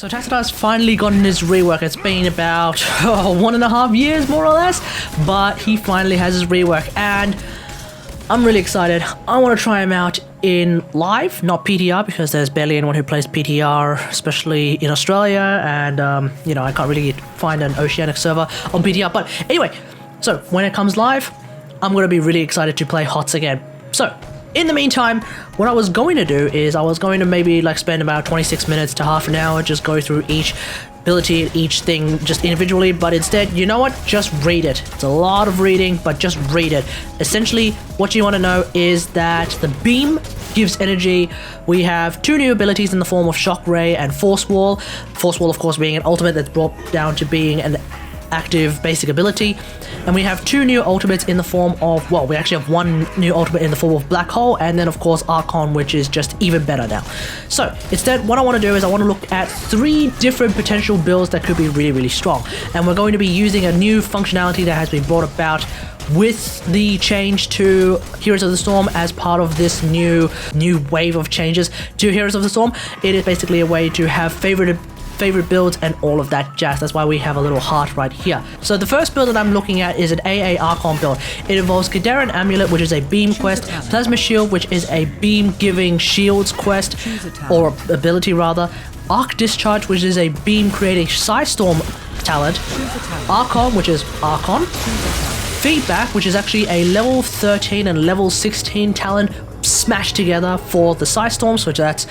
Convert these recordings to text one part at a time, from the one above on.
So TASSADAR's finally gotten his rework. It's been about 1.5 years more or less, but he finally has his rework and I'm really excited. I want to try him out in live, not PTR, because there's barely anyone who plays PTR, especially in Australia, and you know, I can't really find an Oceanic server on PTR. But anyway, so when it comes live, I'm going to be really excited to play HOTS again. So in the meantime, what I was going to do is I was going to maybe like spend about 26 minutes to half an hour, just go through each ability, each thing just individually, but instead, you know what, just read it. It's a lot of reading, but just read it. Essentially, what you want to know is that the beam gives energy. We have two new abilities in the form of Shock Ray and Force Wall. Force Wall, of course, being an ultimate that's brought down to being an active basic ability, and we have two new ultimates in the form of, well, we actually have one new ultimate in the form of Black Hole, and then of course Archon, which is just even better now. So instead, what I want to do is I want to look at 3 different potential builds that could be really, really strong, and we're going to be using a new functionality that has been brought about with the change to Heroes of the Storm as part of this new wave of changes to Heroes of the Storm. It is basically a way to have favorite builds and all of that jazz. That's why we have a little heart right here. So the first build that I'm looking at is an AA Archon build. It involves Gadaran Amulet, which is a beam quest, Plasma Shield, which is a beam giving shields quest, or ability rather, Arc Discharge, which is a beam creating Psystorm talent, Archon, which is Archon, Feedback, which is actually a level 13 and level 16 talent smashed together for the Psystorm, so that's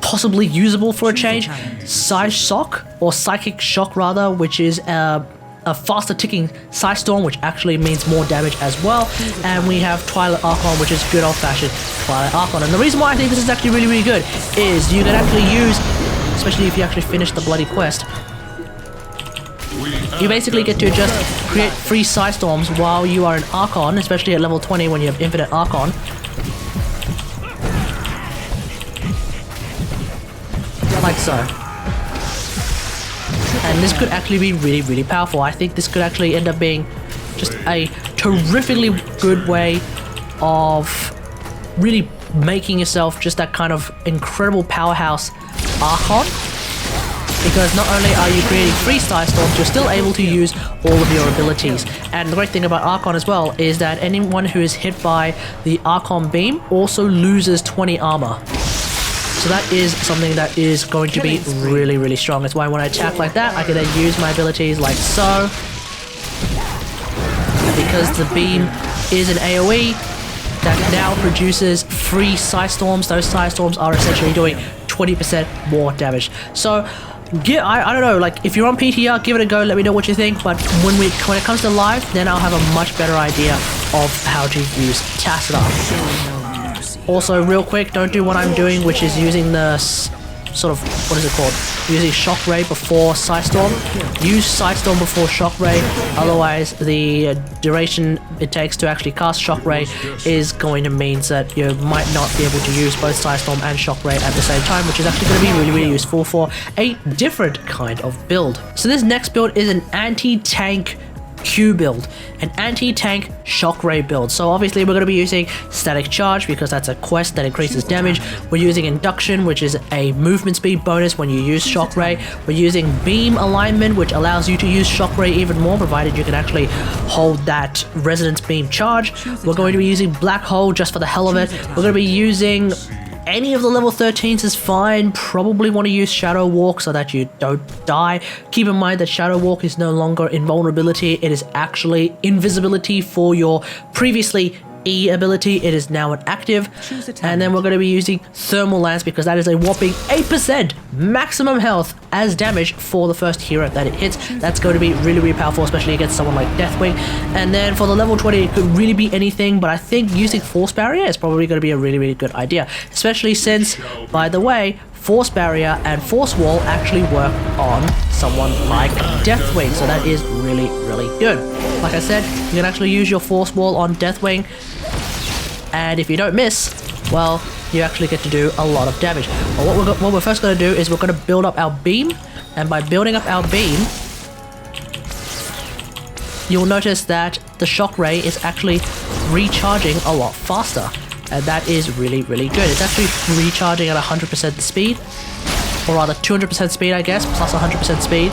possibly usable for a change. Psyshock, or Psychic Shock rather, which is a faster ticking Psystorm, which actually means more damage as well. And we have Twilight Archon, which is good old-fashioned Twilight Archon. And the reason why I think this is actually really, really good is you can actually use, especially if you actually finish the bloody quest, you basically get to just create free Psystorms while you are an Archon, especially at level 20 when you have infinite Archon. Like so. And this could actually be really, really powerful. I think this could actually end up being just a terrifically good way of really making yourself just that kind of incredible powerhouse Archon. Because not only are you creating free Psystorms, you're still able to use all of your abilities. And the great thing about Archon as well is that anyone who is hit by the Archon beam also loses 20 armor. So that is something that is going to be really, really strong. That's why when I attack like that, I can then use my abilities like so. And because the beam is an AoE that now produces free Psystorms, those Psystorms are essentially doing 20% more damage. So I don't know, like if you're on PTR, give it a go, let me know what you think, but when it comes to live, then I'll have a much better idea of how to use TASSADAR. Also, real quick, don't do what I'm doing, which is using the sort of, what is it called? Using Shock Ray before Psystorm. Use Psystorm before Shock Ray, otherwise the duration it takes to actually cast Shock Ray is going to mean that you might not be able to use both Psystorm and Shock Ray at the same time, which is actually going to be really, really useful for a different kind of build. So this next build is an anti-tank Q build, an anti-tank Shock Ray build. So obviously we're going to be using Static Charge because that's a quest that increases damage. We're using Induction, which is a movement speed bonus when you use Shock Ray. We're using Beam Alignment, which allows you to use Shock Ray even more, provided you can actually hold that Resonance Beam charge. We're going to be using Black Hole just for the hell of it. We're going to be using any of the level 13s is fine. Probably want to use Shadow Walk so that you don't die. Keep in mind that Shadow Walk is no longer invulnerability. It is actually invisibility for your previously E ability. It is now an active. And then we're going to be using Thermal Lance because that is a whopping 8% maximum health as damage for the first hero that it hits. That's going to be really, really powerful, especially against someone like Deathwing. And then for the level 20, it could really be anything, but I think using Force Barrier is probably going to be a really, really good idea, especially since, by the way, Force Barrier and Force Wall actually work on someone like Deathwing, so that is really, really good. Like I said, you can actually use your Force Wall on Deathwing, and if you don't miss, well, you actually get to do a lot of damage. But what we're first going to do is we're going to build up our beam, and by building up our beam, you'll notice that the Shock Ray is actually recharging a lot faster. And that is really, really good. It's actually recharging at 100% speed. or rather 200% speed, I guess, plus 100% speed.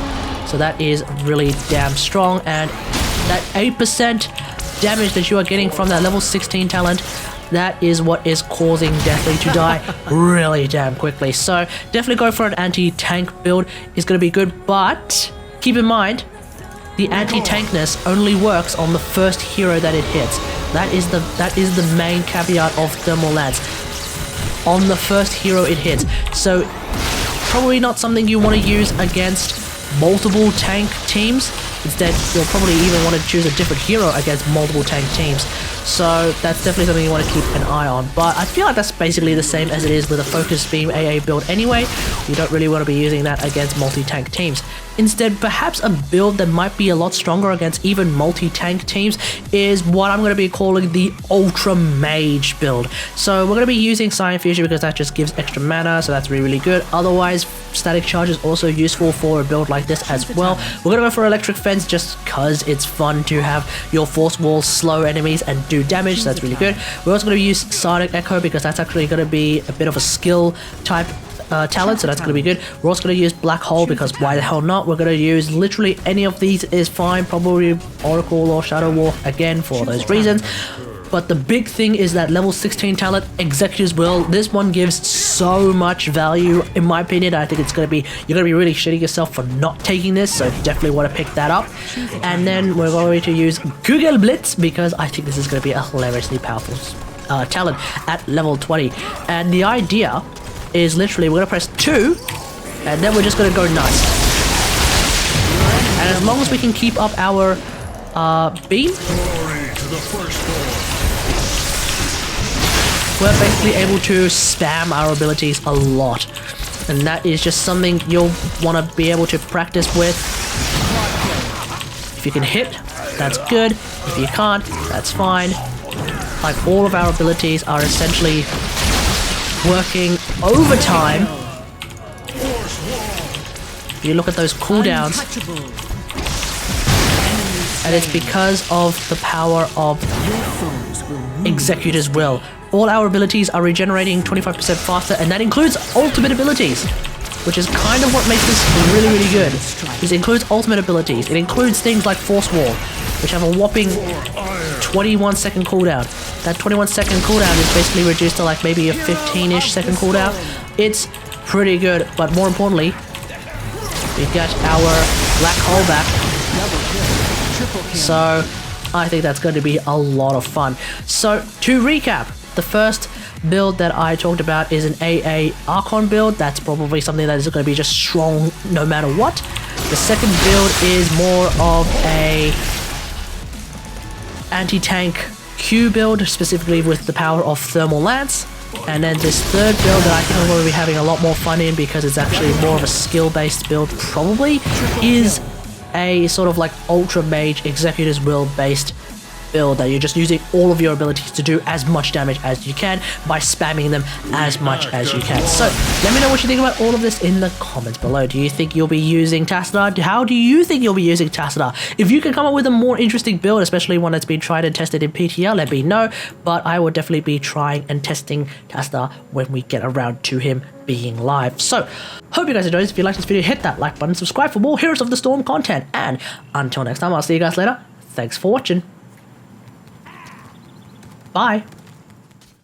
So that is really damn strong, and that 8% damage that you are getting from that level 16 talent, that is what is causing Deathly to die really damn quickly. So definitely go for an anti-tank build, is going to be good, but keep in mind, the anti-tankness only works on the first hero that it hits. That is the main caveat of Thermal Lance. On the first hero it hits. So probably not something you want to use against multiple tank teams. Instead, you'll probably even want to choose a different hero against multiple tank teams. So that's definitely something you want to keep an eye on. But I feel like that's basically the same as it is with a Focus Beam AA build anyway. You don't really want to be using that against multi-tank teams. Instead, perhaps a build that might be a lot stronger against even multi-tank teams is what I'm going to be calling the Ultra Mage build. So we're going to be using Scion Fusion because that just gives extra mana, so that's really, really good. Otherwise, Static Charge is also useful for a build like this as well. We're going to go for Electric Fence just because it's fun to have your Force Wall slow enemies and do damage, so that's really good. We're also going to use Sonic Echo because that's actually going to be a bit of a skill type talent, so that's going to be good. We're also going to use Black Hole because why the hell not? We're going to use literally any of these is fine, probably Oracle or Shadow Walk again for those reasons. But the big thing is that level 16 talent, Executor's Will. This one gives so much value, in my opinion. I think it's going to be, you're going to be really shitting yourself for not taking this, so definitely want to pick that up. And then we're going to use Google Blitz because I think this is going to be a hilariously powerful talent at level 20. And the idea is literally we're going to press 2 and then we're just going to go nuts. And as long as we can keep up our beam, we're basically able to spam our abilities a lot. And that is just something you'll want to be able to practice with. If you can hit, that's good. If you can't, that's fine. Like, all of our abilities are essentially working overtime. If you look at those cooldowns, and it's because of the power of Executor's Will. All our abilities are regenerating 25% faster, and that includes ultimate abilities, which is kind of what makes this really, really good. This includes ultimate abilities. It includes things like Force Wall, which have a whopping 21-second cooldown. That 21-second cooldown is basically reduced to like maybe a 15-ish second cooldown. It's pretty good, but more importantly, we got our Black Hole back. So I think that's going to be a lot of fun. So to recap, the first build that I talked about is an AA Archon build. That's probably something that is going to be just strong no matter what. The second build is more of a anti-tank Q build, specifically with the power of Thermal Lance. And then this third build that I think I'm going to be having a lot more fun in because it's actually more of a skill-based build probably, is a sort of like Ultra Mage Executor's Will based build that you're just using all of your abilities to do as much damage as you can by spamming them as much as you can. So let me know what you think about all of this in the comments below. Do you think you'll be using TASSADAR? How do you think you'll be using TASSADAR? If you can come up with a more interesting build, especially one that's been tried and tested in PTL, let me know. But I will definitely be trying and testing TASSADAR when we get around to him being live. So hope you guys enjoyed this. If you liked this video, hit that like button, subscribe for more Heroes of the Storm content, and until next time, I'll see you guys later. Thanks for watching. Bye.